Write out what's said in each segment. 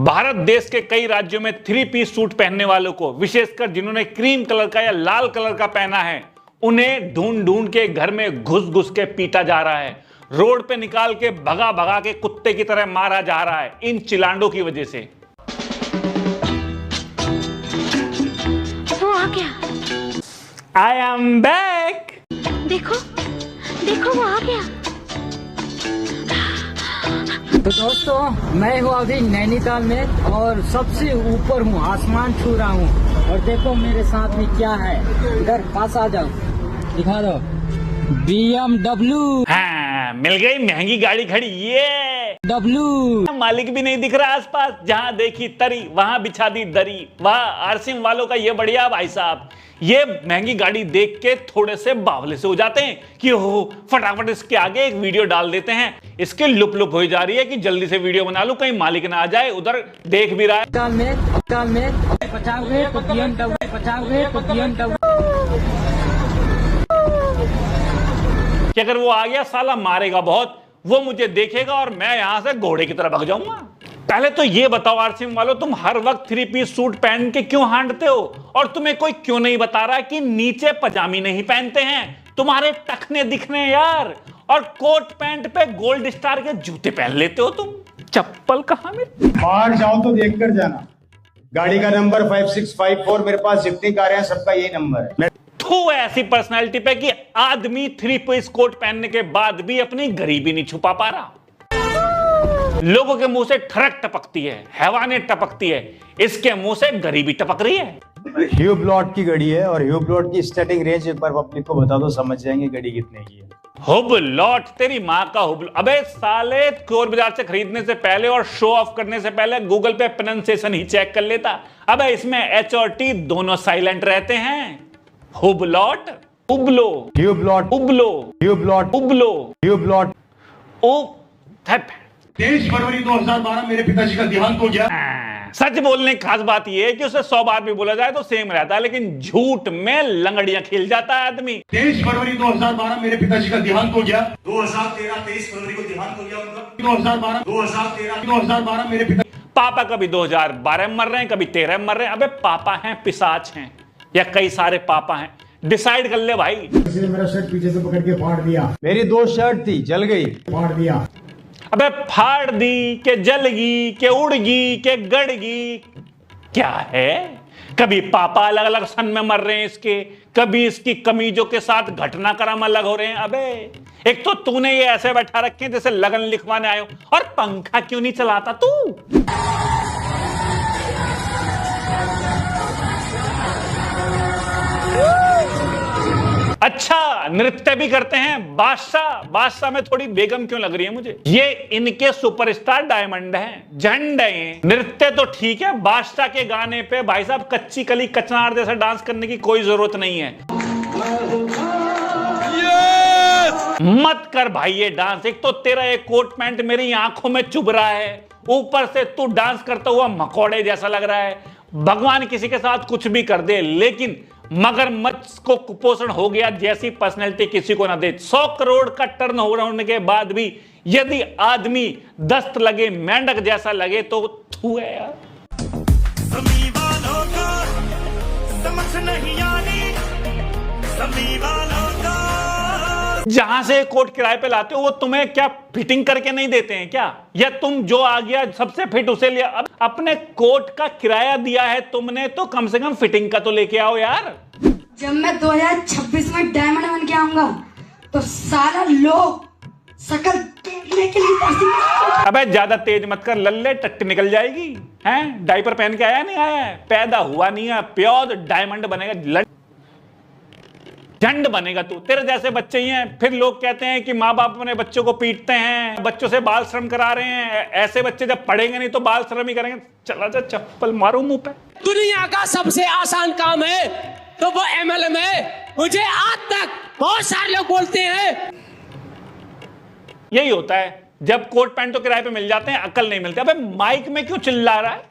भारत देश के कई राज्यों में 3 पीस सूट पहनने वालों को, विशेषकर जिन्होंने क्रीम कलर का या लाल कलर का पहना है, उन्हें ढूंढ ढूंढ के घर में घुस घुस के पीटा जा रहा है। रोड पे निकाल के भगा भगा के कुत्ते की तरह मारा जा रहा है इन चिलांडों की वजह से। वो आ गया। I am back. देखो देखो वो आ गया। तो दोस्तों, मैं हूँ अभी नैनीताल में और सबसे ऊपर हूँ, आसमान छू रहा हूँ। और देखो मेरे साथ में क्या है, इधर पास आ जाओ, दिखा दो। BMW। हाँ, मिल गई महंगी गाड़ी खड़ी। ये W। मालिक भी नहीं दिख रहा आसपास। जहां देखी तरी वहां बिछा दी दरी। वाह, आरसीएम वालों का ये बढ़िया भाई साहब। ये महंगी गाड़ी देख के थोड़े से बावले से हो जाते हैं कि हो फटाफट इसके आगे एक वीडियो डाल देते हैं। इसके लुप लुप हो जा रही है कि जल्दी से वीडियो बना लूं, कहीं मालिक ना आ जाए, उधर देख भी रहा है। काल में बचाओगे तो BMW, बचाओगे तो BMW। कि अगर वो आ गया साला मारेगा बहुत, वो मुझे देखेगा और मैं यहां से घोड़े की तरह भाग जाऊंगा। पहले तो ये बताओ आरसीएम वालों, तुम हर वक्त 3 पीस सूट पहन के क्यों हांडते हो? और तुम्हें कोई क्यों नहीं बता रहा कि नीचे पजामी नहीं पहनते हैं? तुम्हारे टखने दिखने यार। और कोट पैंट पे गोल्ड स्टार के जूते पहन लेते हो तुम। चप्पल कहां में? बाहर जाओ तो देख कर जाना। गाड़ी का नंबर 5654, मेरे पास जितनी कारें हैं सबका यही नंबर है। थू ऐसी पर्सनालिटी पे कि आदमी 3 पीस कोट पहनने के बाद भी अपनी गरीबी नहीं छुपा पा रहा। लोगों के मुंह से ठरक टपकती है, हैवानियत टपकती है, इसके मुंह से गरीबी टपक रही है। ह्यूब्लॉट की गाड़ी है और ह्यूब्लॉट की स्टार्टिंग रेंज एक बार पब्लिक को बता दो, समझ जाएंगे गाड़ी कितने की है। हुबलॉट, तेरी माँ का हुबलॉट। अबे साले, चोर बाजार से खरीदने से पहले और शो ऑफ करने से पहले गूगल पे प्रोनाउंसिएशन ही चेक कर लेता। अबे इसमें H और T दोनों साइलेंट रहते हैं। हुबलॉट, उबलो, ह्यूब्लॉट, उबलो, ह्यूब्लॉट, उबलो, ह्यूब्लॉट। ओ 23 फरवरी 2012 मेरे पिताजी का देहांत हो गया। सच बोलने की खास बात यह है कि उसे 100 बार भी बोला जाए तो सेम रहता है, लेकिन झूठ में लंगड़ियां खेल जाता है आदमी। 23 फरवरी 2012 मेरे पिताजी का देहांत हो गया। 2013 23 फरवरी को देहांत हो गया उनका। 2012 मेरे पिता। पापा कभी 2012 में मर रहे हैं, कभी 13 में मर रहे हैं। अबे पापा हैं, पिशाच हैं, या कई सारे पापा हैं? डिसाइड कर ले भाई। मेरा शर्ट पीछे से पकड़ के फाड़ दिया। मेरी 2 शर्ट थी, जल गई, फाड़ दिया। अबे फाड़ दी के जलगी के उड़गी के गड़गी, क्या है? कभी पापा अलग अलग सन में मर रहे हैं इसके, कभी इसकी कमीजों के साथ घटनाक्रम अलग हो रहे हैं। अबे एक तो तूने ये ऐसे बैठा रखे जैसे लगन लिखवाने आयो, और पंखा क्यों नहीं चलाता तू? अच्छा, नृत्य भी करते हैं। बादशाह में थोड़ी बेगम क्यों लग रही है मुझे? ये इनके सुपरस्टार डायमंड हैं, झंड हैं। नृत्य तो ठीक है, बादशाह के गाने पे भाई साहब कच्ची कली कचनार जैसा डांस करने की कोई जरूरत नहीं है। मत कर भाई ये डांस। एक तो तेरा ये कोट पैंट मेरी आंखों में चुभ रहा है, ऊपर से तू डांस करता हुआ मकोड़े जैसा लग रहा है। भगवान किसी के साथ कुछ भी कर दे, लेकिन मगरमच्छ को कुपोषण हो गया जैसी पर्सनैलिटी किसी को ना दे। 100 करोड़ का टर्न होने के बाद भी यदि आदमी दस्त लगे, मेंढक जैसा लगे, तो थू है यार। समझ नहीं आनी, जहां से कोट किराए पे लाते हो वो तुम्हें क्या फिटिंग करके नहीं देते हैं क्या? या तुम जो आ गया सबसे फिट उसे लिया? अब अपने कोट का किराया दिया है तुमने, तो कम से कम फिटिंग का तो लेके आओ यार। जब मैं 2026 में डायमंड बन के आऊंगा तो सारा लोग शकल देखने के लिए। अबे ज्यादा तेज मत कर, लल्ले टट्टी निकल जाएगी। हैं, डायपर पहन के आया नहीं आया है, पैदा हुआ नहीं है, प्योर डायमंड बनेगा, झंड बनेगा तू। तेरे जैसे बच्चे ही हैं। फिर लोग कहते हैं कि माँ बाप अपने बच्चों को पीटते हैं, बच्चों से बाल श्रम करा रहे हैं। ऐसे बच्चे जब पढ़ेंगे नहीं तो बाल श्रम ही करेंगे। चला जा, चप्पल मारू मुंह पे। दुनिया का सबसे आसान काम है तो वो MLM है। मुझे आज तक बहुत सारे लोग बोलते हैं। यही होता है जब कोट पैंट तो किराए पे मिल जाते हैं, अकल नहीं मिलती। अबे माइक में क्यों चिल्ला रहा है?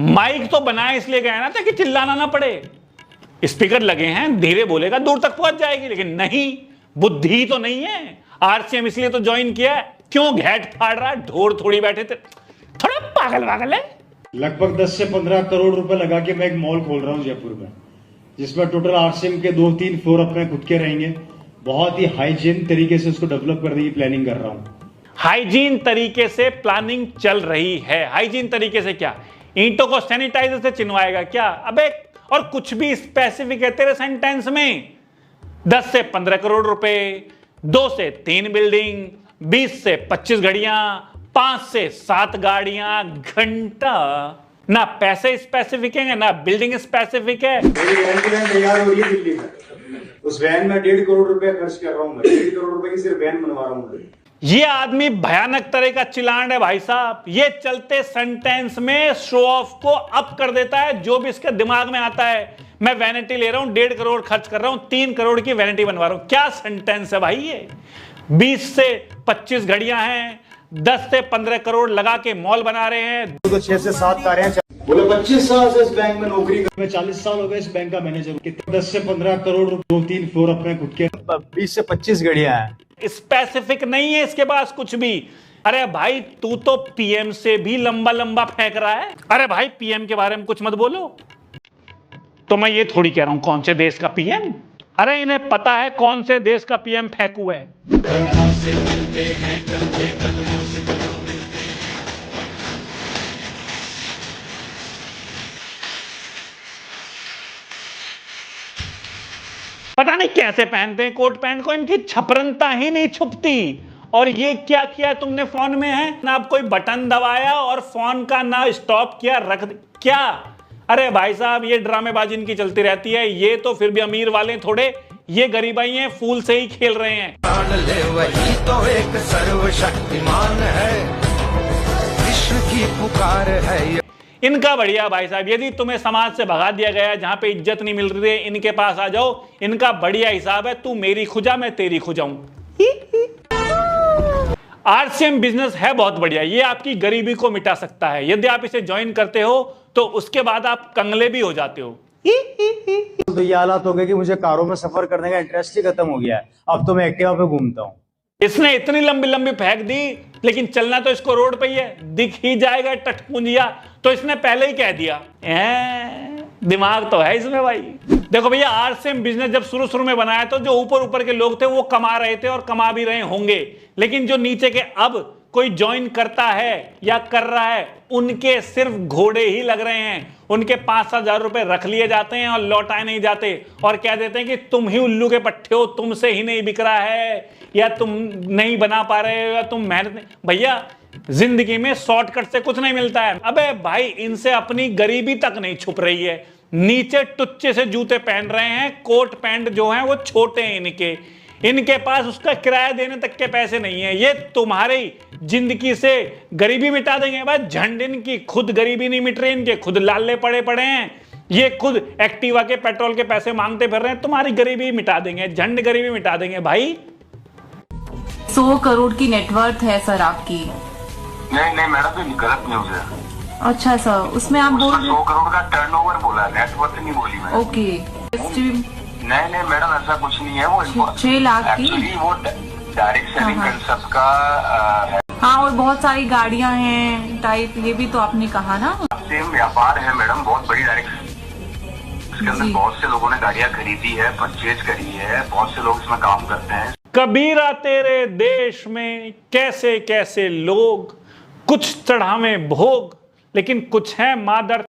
माइक तो बनाया इसलिए गया ना ताकि चिल्लाना ना पड़े। स्पीकर लगे हैं, धीरे बोलेगा दूर तक पहुंच जाएगी। लेकिन नहीं, बुद्धि तो नहीं है। आरसीएम इसलिए तो ज्वाइन किया है, क्यों घेट फाड़ रहा है, ढोर थोड़ी बैठे थे, थोड़ा पागल है। लगभग 10 से 15 करोड़ रुपए लगा के मैं एक मॉल खोल रहा हूँ जयपुर में, जिसमें टोटल आरसीएम के 2-3 फ्लोर अपने खुद के रहेंगे। बहुत ही हाइजीन तरीके से उसको डेवलप करने की प्लानिंग कर रहा हूँ। हाइजीन तरीके से प्लानिंग चल रही है। हाइजीन तरीके से क्या, ईंटों को सैनिटाइजर से चिनवाएगा क्या? अबे और कुछ भी स्पेसिफिक है तेरे सेंटेंस में। 10 से 15 करोड़ रुपए, 2 से 3 बिल्डिंग, 20 से 25 घड़ियां, 5 से 7 गाड़ियां, घंटा। ना पैसे स्पेसिफिक है ना बिल्डिंग स्पेसिफिक है। मेरी वैन की वैन तैयार हो रही है दिल्ली में, उस वैन में 1.5 करोड़ रुपए खर्च कर रहा हूँ मैं। 1.5 करोड़ रुपए की सिर्फ वैन बनवा रहा हूँ। ये आदमी भयानक तरह का चिलांड है भाई साहब। ये चलते सेंटेंस में शो ऑफ को अप कर देता है, जो भी इसके दिमाग में आता है। मैं वैनिटी ले रहा हूं, 1.5 करोड़ खर्च कर रहा हूं, 3 करोड़ की वैनिटी बनवा रहा हूं। क्या सेंटेंस है भाई ये? 20 से 25 घड़ियां हैं, 10 से 15 करोड़ लगा के मॉल बना रहे हैं। तो 6 से 7 कारें। बोले 25 साल से इस बैंक में नौकरी कर, मैं 40 साल हो गए इस बैंक का मैनेजर। कितने 10 से 15 करोड़, 2-3 फ्लोर अपने खुद के, 20 से 25 घड़ियां हैं। स्पेसिफिक नहीं है इसके पास कुछ भी। अरे भाई तू तो पीएम से भी लंबा लंबा फेंक रहा है। अरे भाई पीएम के बारे में कुछ मत बोलो। तो मैं ये थोड़ी कह रहा हूं कौन से देश का पीएम। अरे इन्हें पता है कौन से देश का पीएम फेंकू है। पता नहीं कैसे पहनते हैं कोट पैंट को, इनकी छपरनता ही नहीं छुपती। और ये क्या किया तुमने फोन में है ना, आप कोई बटन दबाया और फोन का ना स्टॉप किया, रख क्या। अरे भाई साहब ये ड्रामेबाजी इनकी चलती रहती है। ये तो फिर भी अमीर वाले थोड़े, ये गरीबाई हैं, फूल से ही खेल रहे हैं। वही तो एक सर्वशक्तिमान है, विश्व की पुकार है। इनका बढ़िया भाई साहब, यदि तुम्हें समाज से भगा दिया गया, जहां पे इज्जत नहीं मिल रही है, इनके पास आ जाओ। इनका बढ़िया हिसाब है, तू मेरी खुजा मैं तेरी खुजाऊं। आरसीएम बिजनेस है बहुत बढ़िया, ये आपकी गरीबी को मिटा सकता है। यदि आप इसे ज्वाइन करते हो तो उसके बाद आप कंगले भी हो जाते हो। तो ये हालात हो गए कि मुझे कारों में सफर करने का इंटरेस्ट ही खत्म हो गया है। अब तो मैं एक्टिवा पे घूमता हूँ। इसने इतनी लंबी लंबी फेंक दी, लेकिन चलना तो इसको रोड पे ही है। दिख ही जाएगा टटपुंजिया, तो इसने पहले ही कह दिया। दिमाग तो है इसमें भाई। देखो भैया आरसीएम बिजनेस जब शुरू में बनाया तो जो ऊपर ऊपर के लोग थे वो कमा रहे थे और कमा भी रहे होंगे, लेकिन जो नीचे के अब कोई ज्वाइन करता है या कर रहा है, उनके सिर्फ घोड़े ही लग रहे हैं। उनके 5-7 हजार रुपए रख लिए जाते हैं और लौटाए नहीं जाते, और कह देते हैं कि तुम ही उल्लू के पट्टे हो, तुमसे ही नहीं बिक रहा है, या तुम नहीं बना पा रहे हो, या तुम मेहनत नहीं। भैया जिंदगी में शॉर्टकट से कुछ नहीं मिलता है। अबे भाई इनसे अपनी गरीबी तक नहीं छुप रही है। नीचे टुच्चे से जूते पहन रहे हैं, कोट पैंट जो है वो छोटे हैं इनके पास उसका किराया देने तक के पैसे नहीं है। ये तुम्हारी जिंदगी से गरीबी मिटा देंगे। भाई झंड इनकी खुद गरीबी नहीं मिट रही, इनके खुद लाले पड़े हैं। ये खुद एक्टिवा के पेट्रोल के पैसे मांगते फिर रहे हैं, तुम्हारी गरीबी मिटा देंगे, झंड गरीबी मिटा देंगे भाई। 100 करोड़ की नेटवर्थ है सर आपकी। नहीं मैडम, ये गलत न्यूज है। अच्छा सर, उसमें आप बोल 100 करोड़ का टर्नओवर बोला, नेटवर्थ नहीं बोली मैं। ओके नहीं मैडम, ऐसा कुछ नहीं है। वो 6 लाख की एक्चुअली वो डायरेक्ट सेलिंग कंसेप्ट का है। हाँ, और बहुत सारी गाड़ियां हैं टाइप, ये भी तो आपने कहा ना। सेम व्यापार है मैडम, बहुत बड़ी डायरेक्ट। इसके अंदर बहुत से लोगों ने गाड़ियां खरीदी है, परचेज करी है, बहुत से लोग इसमें काम करते हैं। कबीरा तेरे देश में कैसे कैसे लोग, कुछ चढ़ावे भोग, लेकिन कुछ है मादर।